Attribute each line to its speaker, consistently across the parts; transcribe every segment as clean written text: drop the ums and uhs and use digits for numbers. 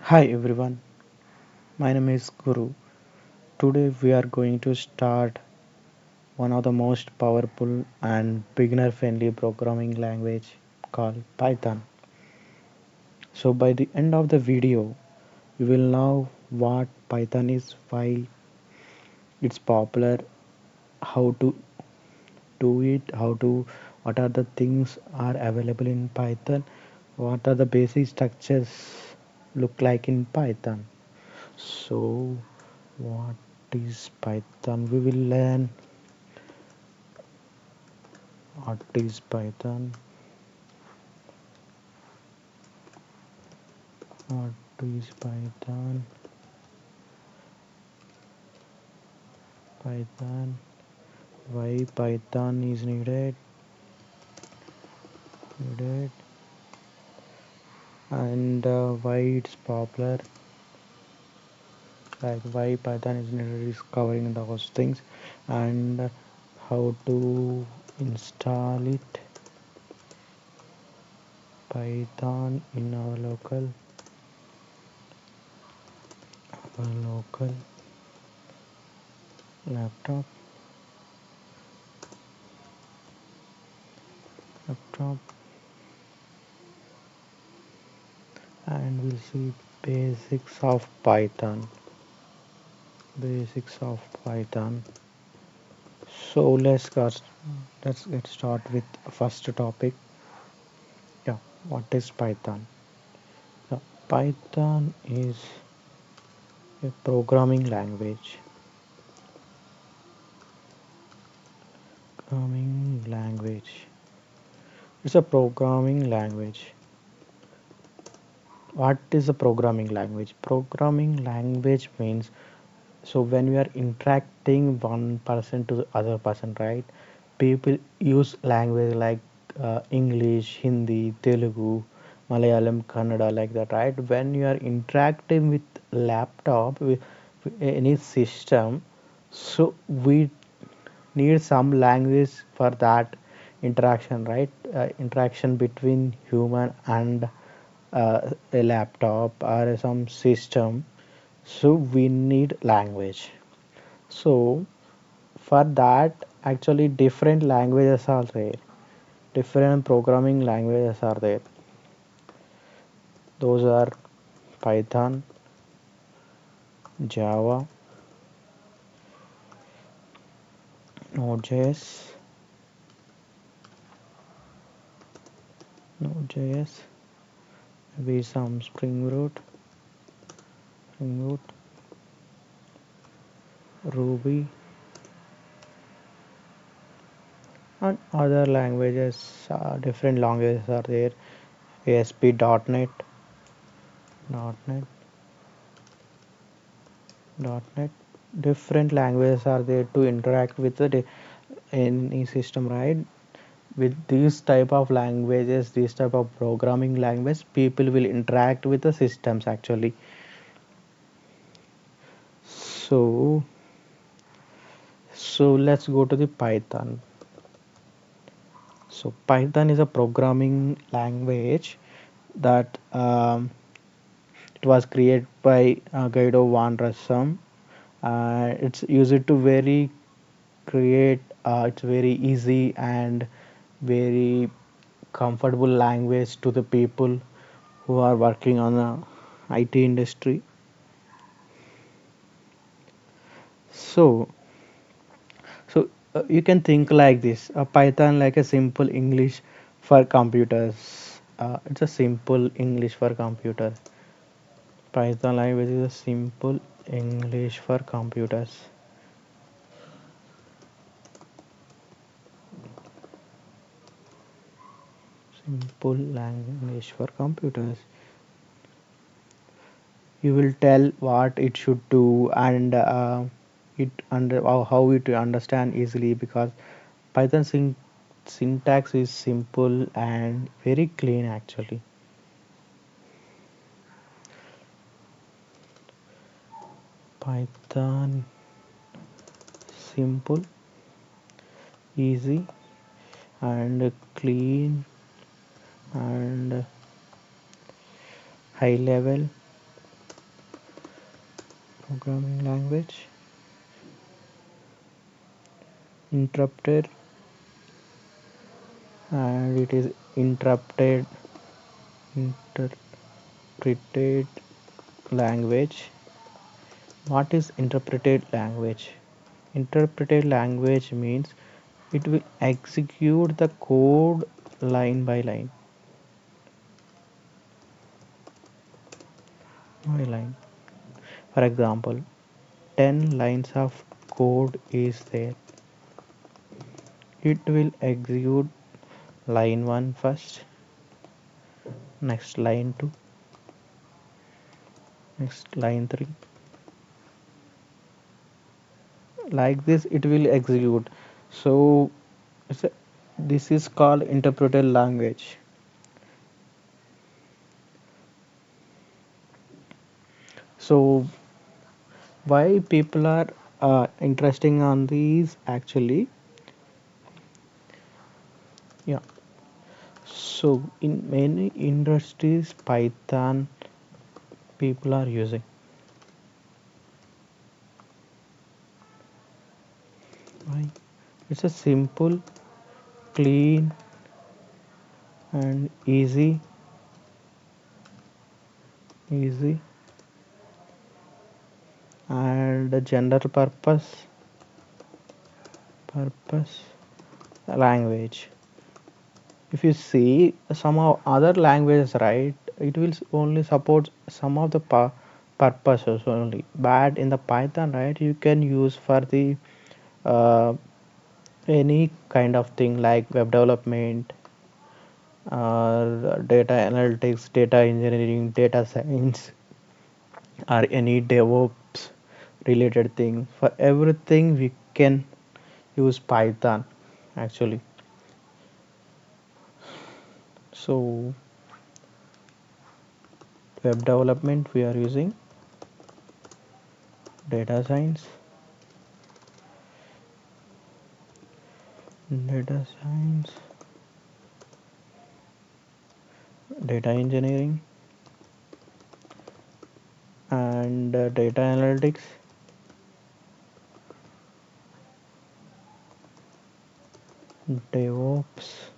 Speaker 1: Hi everyone, my name is Guru. Today we are going to start one of the most powerful and beginner friendly programming language called Python. So by the end of the video, you will know what Python is, why it's popular, how to do it, what are the things are available in Python, what are the basic structures look like in Python. So what is Python? We will learn what is Python, what is Python, why Python is needed, and why it's popular, like why Python is needed is covering those things, and how to install it, Python in our local laptop, laptop, and we'll see basics of Python. Basics of Python. So let's get started with first topic. Yeah, what is Python? So Python is a programming language. Programming language. It's a programming language. What is a programming language? Programming language means so when we are interacting one person to the other person, right? People use language like English, Hindi, Telugu, Malayalam, Kannada, like that, right? When you are interacting with laptop, with any system, so we need some language for that interaction, right? Interaction between human and a laptop or some system, so we need language. So for that, actually different languages are there, different programming languages are there. Those are Python, Java, Node.js, Node.js, maybe some Spring Boot, Ruby, and other languages. Different languages are there. ASP.NET, .NET, .NET. Different languages are there to interact with the any system, right? With these type of languages, these type of programming language, people will interact with the systems actually. So so let's go to the Python. So Python is a programming language that it was created by Guido van Rossum. It's used to very create, it's very easy and very comfortable language to the people who are working on the IT industry. So you can think like this: Python like a simple English for computers. It's a simple English for computers. Python language is a simple English for computers. Simple language for computers. You will tell what it should do and it under how it understand easily, because Python syntax is simple and very clean actually. Python simple, easy, and clean, and high level. programming language interrupted, and it is interpreted language. What is interpreted language? Interpreted language means it will execute the code line by line. By line. For example, 10 lines of code is there. It will execute line 1 first, next line 2, next line 3. Like this it will execute. So this is called interpreted language. So why people are interesting on these actually? Yeah. So in many industries, Python people are using. Why? It's a simple, clean, and easy, and a general purpose language. If you see some of other languages, right, it will only support some of the purposes only. But in the Python, right, you can use for the uh, any kind of thing like web development, data analytics, data engineering, data science, or any DevOps related thing. For everything, we can use Python actually. So, web development, we are using data science, data science, data engineering, and data analytics, DevOps.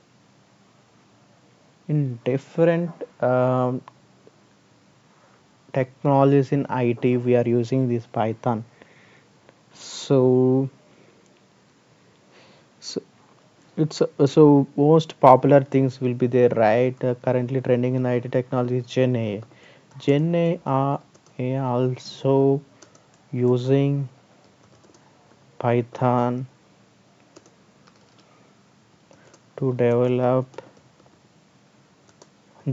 Speaker 1: In different technologies in IT, we are using this Python. So, so it's so most popular things will be there, right? Currently trending in IT technology is Gen AI. Gen AI are also using Python to develop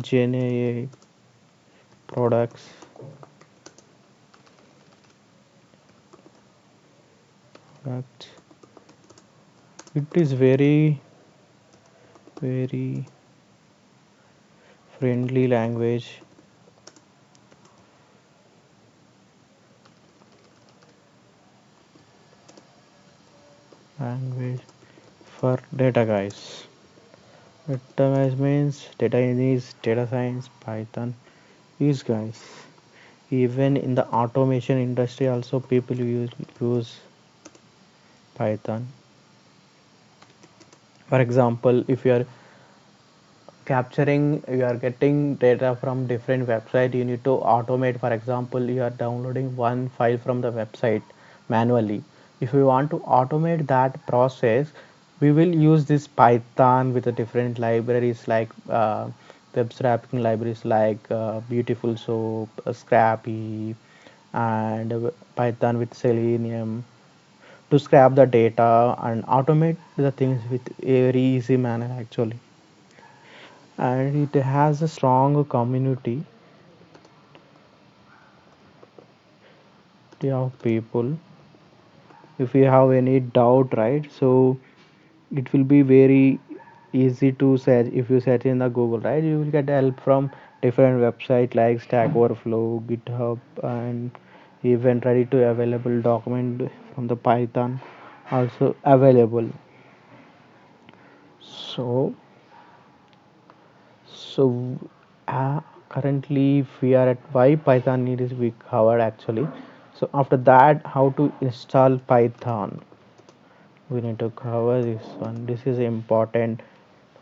Speaker 1: Gen AI products. products. It is very friendly language for data guys. Data guys means data engineers, data science, Python. These guys. Even in the automation industry, also people use Python. For example, if you are capturing, you are getting data from different website, you need to automate. For example, you are downloading one file from the website manually. If we want to automate that process, we will use this Python with the different libraries like web scraping libraries like beautiful soap, scrappy, and Python with selenium to scrap the data and automate the things with a very easy manner actually. And it has a strong community of people. If you have any doubt, right, so it will be very easy to search. If you search in the Google, right, you will get help from different website like Stack Overflow, GitHub, and even ready to available document from the Python also available. So So currently we are at why Python need is we covered actually. So after that, how to install Python? We need to cover this one. This is important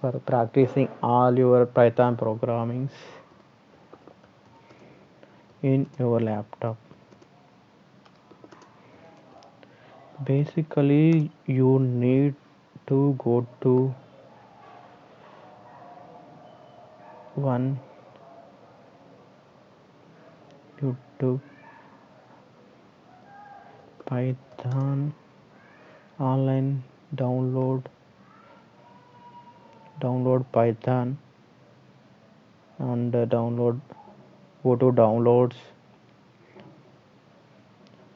Speaker 1: for practicing all your Python programmings in your laptop. Basically, you need to go to one YouTube Python online download Python and download go to downloads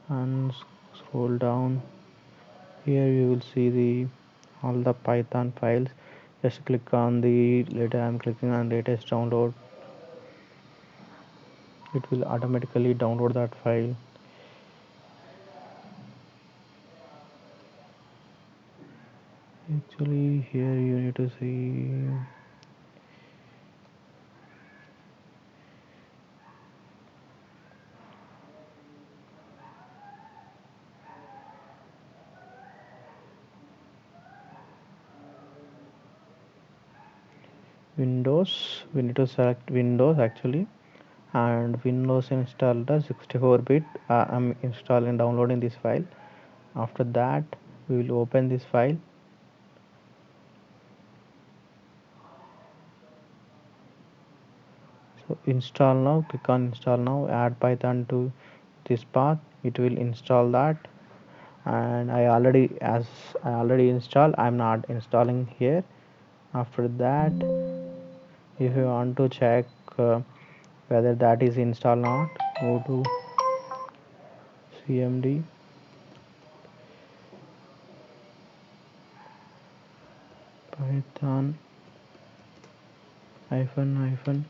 Speaker 1: and scroll down. Here you will see the all the Python files. Just click on the later. I'm clicking on latest download. It will automatically download that file. Actually, here you need to see Windows. We need to select Windows actually, and Windows install the 64-bit. I'm installing downloading this file. After that, we will open this file. So install now. Click on install now. Add Python to this path. It will install that. And I already installed. I'm not installing here. After that, if you want to check whether that is installed or not, go to cmd python hyphen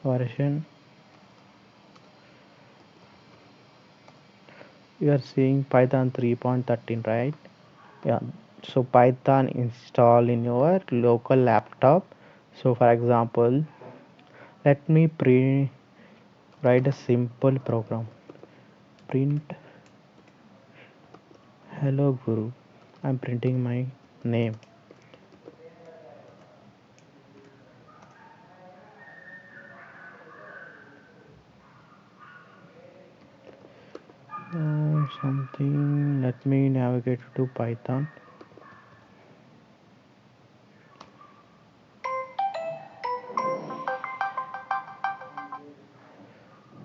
Speaker 1: version. You are seeing Python 3.13, right? Yeah. So Python install in your local laptop. So for example, let me write a simple program. Print hello guru. I'm printing my name. Something. Let me navigate to Python.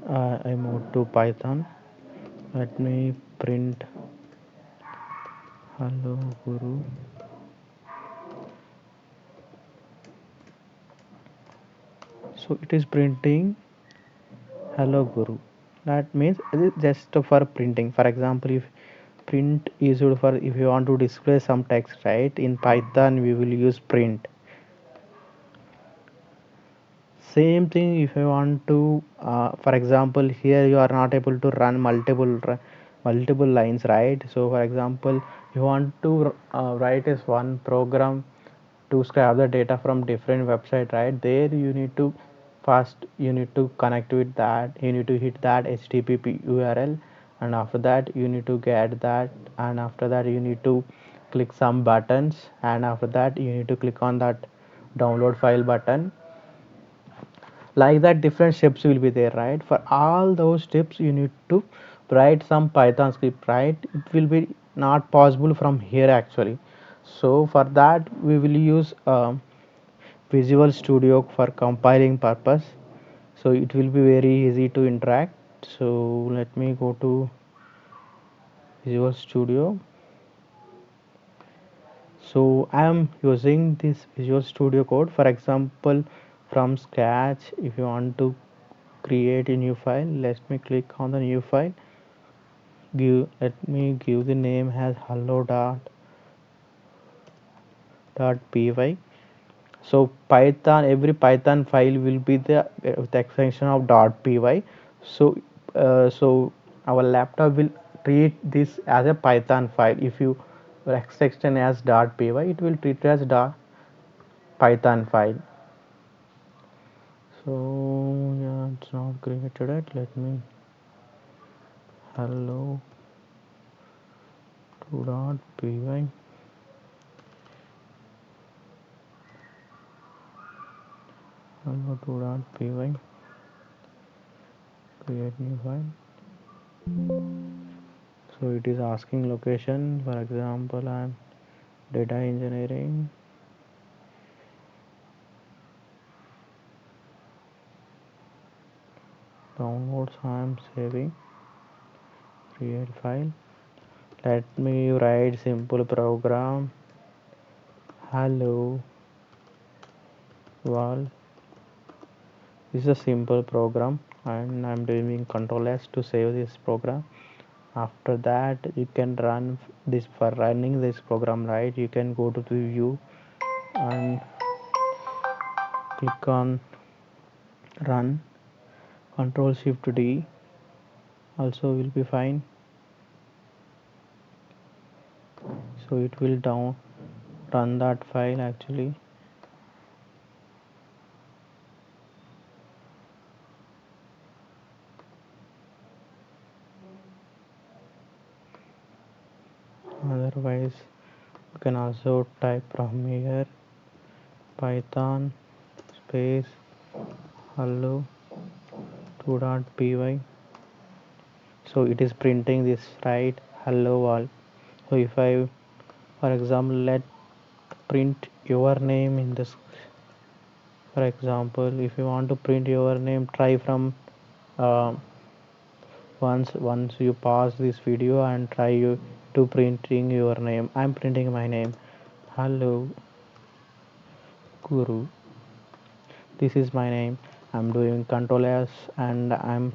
Speaker 1: I moved to Python. Let me print hello guru. So it is printing hello guru. That means it is just for printing. For example, if print is used for if you want to display some text, right? In Python we will use print. Same thing if you want to for example, here you are not able to run multiple lines, right? So for example, you want to write this one program to scrap the data from different website, right? There you need to first you need to connect with that, you need to hit that http url, and after that you need to get that, and after that you need to click some buttons, and after that you need to click on that download file button. Like that, different steps will be there, right? For all those steps you need to write some Python script, right? It will be not possible from here actually. So for that we will use Visual Studio for compiling purpose, so it will be very easy to interact. So let me go to Visual Studio. So I am using this Visual Studio Code. For example, from scratch, if you want to create a new file, let me click on the new file. Let me give the name as hello dot py. So Python, every Python file will be the extension of .py. So so our laptop will treat this as a Python file. If you extension as .py, it will treat it as Python file. So yeah, it's not created yet. Let me hello 2.py, hello 2.py, create new file. So it is asking location, for example I'm data engineering, downloads I'm saving, create file. Let me write simple program, hello world. This is a simple program and I'm doing control S to save this program. After that you can run this. For running this program, right, you can go to the view and click on run, control shift D also will be fine. So it will down run that file actually. Otherwise you can also type from here python space hello 2.py. So it is printing this, right, hello world. So if I, for example, let print your name in this. For example, if you want to print your name, try from uh, once you pause this video and try you to printing your name. I'm printing my name, hello guru. This is my name. I'm doing control S and I'm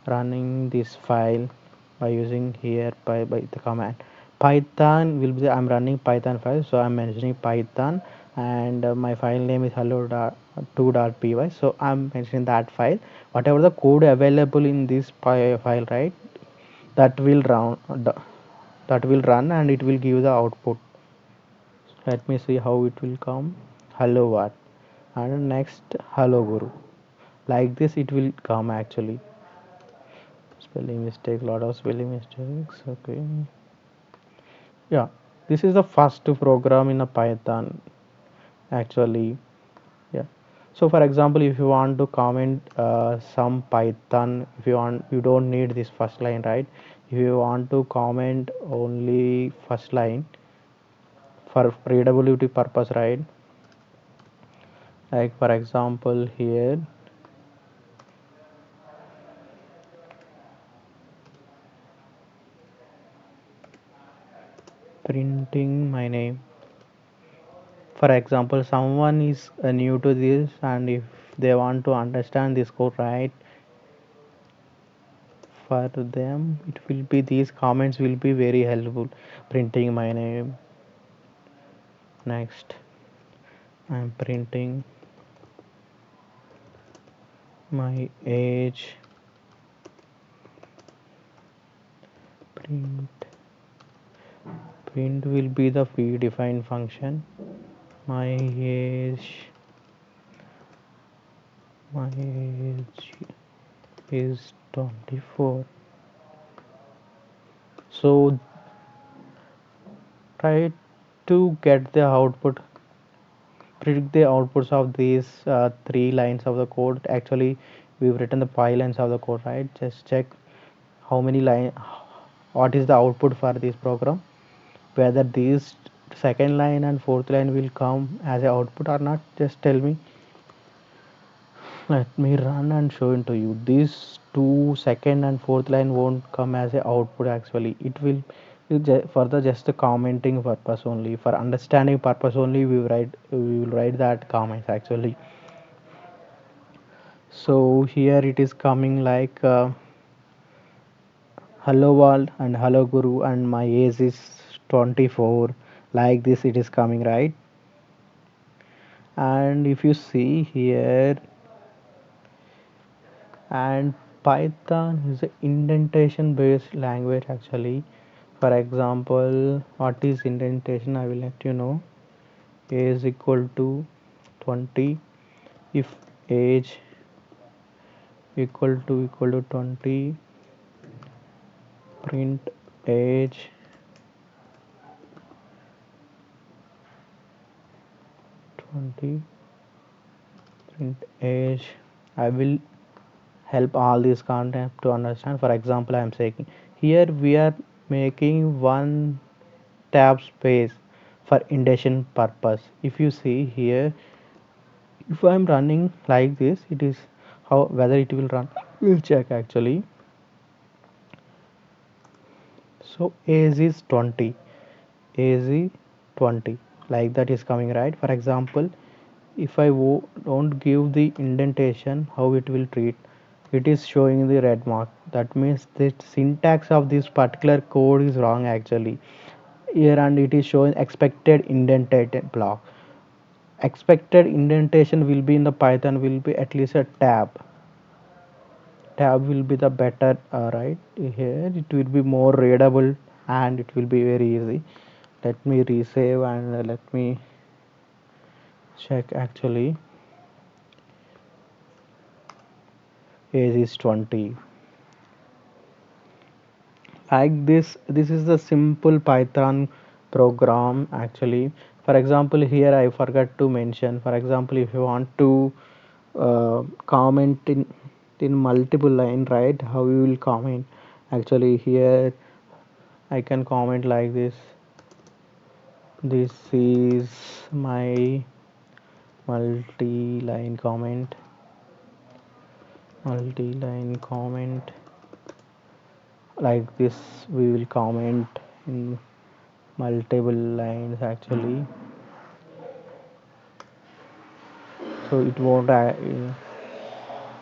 Speaker 1: running this file by using here by the command python will be I'm running python file, so I'm mentioning python and my file name is hello.2.py. So I'm mentioning that file, whatever the code available in this file, right, that will run, that will run and it will give the output. Let me see how it will come, hello what, and next hello guru. Like this it will come actually. Spelling mistake, lot of spelling mistakes, okay. Yeah, this is the first program in a python actually. Yeah, so for example if you want to comment some python, if you want, you don't need this first line, right, if you want to comment only first line for readability purpose, right, like for example here printing my name. For example someone is new to this and if they want to understand this code, right, for them it will be, these comments will be very helpful. Printing my name, next I'm printing my age, print, print will be the predefined function, my age, my age is 24. So try to get the output, predict the outputs of these three lines of the code. Actually we've written the five lines of the code, right, just check how many line, what is the output for this program, whether these second line and fourth line will come as a output or not, just tell me. Let me run and show it to you. These two second and fourth line won't come as a output actually, it will for the just the commenting purpose only, for understanding purpose only we will write that comments actually. So here it is coming like hello world and hello guru and my age is 24, like this it is coming, right. And if you see here, and python is an indentation based language actually. For example, what is indentation, I will let you know. A is equal to 20, if age equal to 20, print age 20, print age. I will help all this content to understand. For example, I am saying here we are making one tab space for indentation purpose. If you see here, if I am running like this, it is how whether it will run, we'll check actually. So age is 20, age is 20, like that is coming, right? For example, if I don't give the indentation, how it will treat, it is showing the red mark. That means the syntax of this particular code is wrong actually here, and it is showing expected indented block. Expected indentation will be in the python will be at least a tab will be the better, right? Here it will be more readable and it will be very easy. Let me resave and let me check actually. Age is 20, like this is the simple python program actually. For example, here I forgot to mention, for example, if you want to comment in multiple line, right? How you will comment actually. Here I can comment like this is my multi-line comment, multi-line comment, like this we will comment in multiple lines actually. So it won't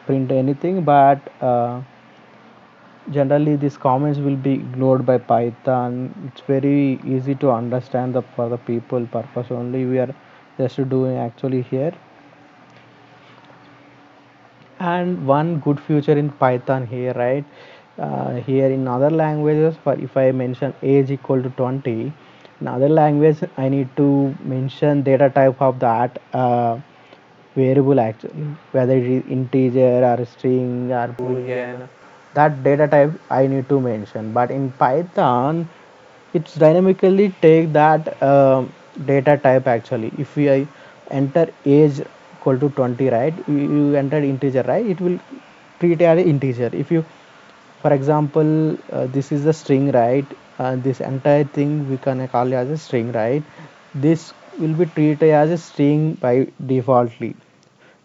Speaker 1: print anything, but generally these comments will be ignored by python. It's very easy to understand the for the people purpose only we are just doing actually here. And one good feature in python here, right? Here in other languages, for if I mention age equal to 20, in other language I need to mention data type of that variable actually, whether it is integer or string or boolean, that data type I need to mention. But in python it's dynamically take that data type actually. If we enter age equal to 20, right, you enter integer, right, it will treat it as an integer. If you, for example, this is the string, right, this entire thing we can call it as a string, right, this will be treated as a string by defaultly.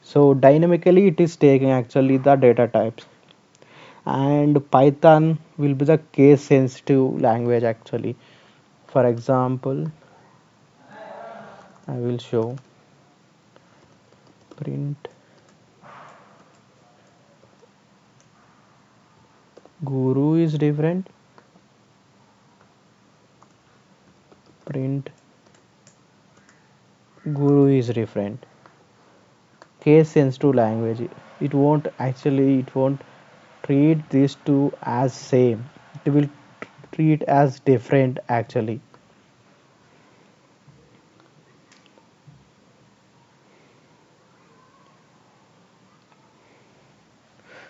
Speaker 1: So dynamically it is taking actually the data types. And python will be the case sensitive language actually. For example, I will show print guru is different, print guru is different. Case sensitive language, it won't treat these two as same, it will treat as different actually.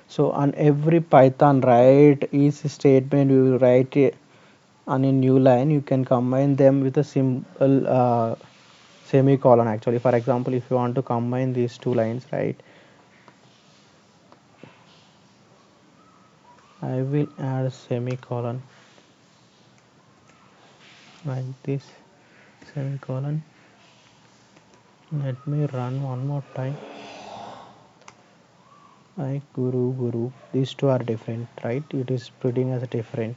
Speaker 1: So on every python, right, each statement you will write on a new line, you can combine them with a simple semicolon actually. For example, if you want to combine these two lines, right, I will add a semicolon like this, semicolon. Let me run one more time. Like guru, these two are different, right? It is splitting as different.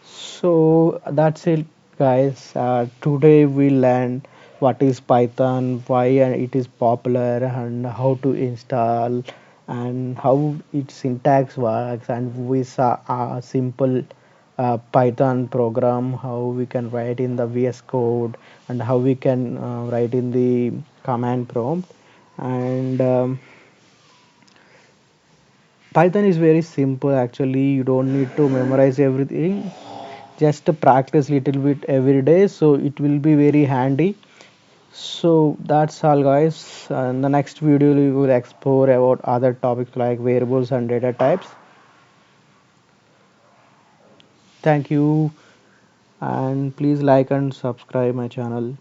Speaker 1: So that's it, guys. Today we learned what is Python, why it is popular, and how to install, and how its syntax works, and we saw a simple Python program, how we can write in the VS Code, and how we can write in the command prompt. And Python is very simple actually. You don't need to memorize everything. Just practice little bit every day, so it will be very handy. So that's all, guys. In the next video, we will explore about other topics like variables and data types. Thank you, and please like and subscribe my channel.